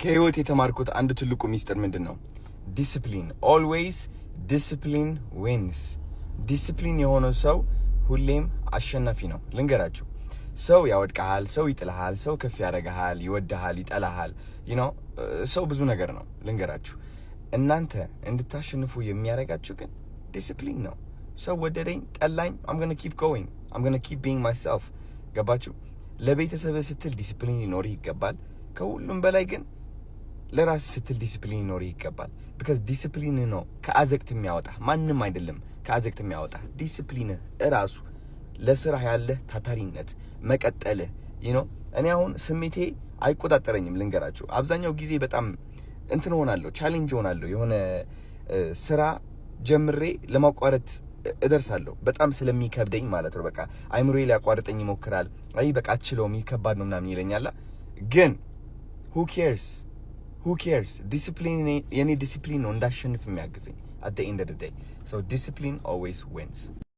ከህይወት የተማርኩት አንድ ትልቁ ሚስጥር ምንድነው? ዲሲፕሊን። ኦልዌይስ ዲሲፕሊን ዊንስ። ዲሲፕሊን የሆነ ሰው ሁሌም አሸናፊ ነው። ልንገራችሁ፣ ሰው ያወድቃል፣ ሰው ይጥልሃል፣ ሰው ከፍ ያደርግሃል፣ ይወድሃል፣ ይጠላሃል። ሰው ብዙ ነገር ነው። ልንገራችሁ፣ እናንተ እንድታሸንፉ የሚያደርጋችሁ ግን ዲሲፕሊን ነው። ሰው ወደደኝ ጠላኝ፣ I'm going to keep going, I'm going to keep being myself። ገባችሁ? ለቤተሰብ ስትል ዲሲፕሊን ሊኖር ይገባል። ከሁሉም በላይ ግን ለራስ ስትል ዲሲፕሊን ሊኖር ይገባል። because ዲሲፕሊን ነው ከአዘቅት የሚያወጣ፣ ማንም አይደለም ከአዘቅት የሚያወጣ። ዲሲፕሊን እራሱ ለስራ ያለ ታታሪነት መቀጠል እኔ አሁን ስሜቴ አይቆጣጠረኝም። ልንገራችሁ፣ አብዛኛው ጊዜ በጣም እንትን ሆናለሁ፣ ቻሌንጅ ሆናለሁ። የሆነ ስራ ጀምሬ ለማቋረጥ እደርሳለሁ፣ በጣም ስለሚከብደኝ ማለት ነው። በቃ አይምሮዬ ሊያቋርጠኝ ይሞክራል። አይ በቃ አትችለውም፣ ይከባድ ነው ምናምን ይለኛል። ግን who cares? ዲሲፕሊን የኔ ዲሲፕሊን ነው እንዳሸንፍ የሚያግዘኝ at the end of the day. So discipline always wins.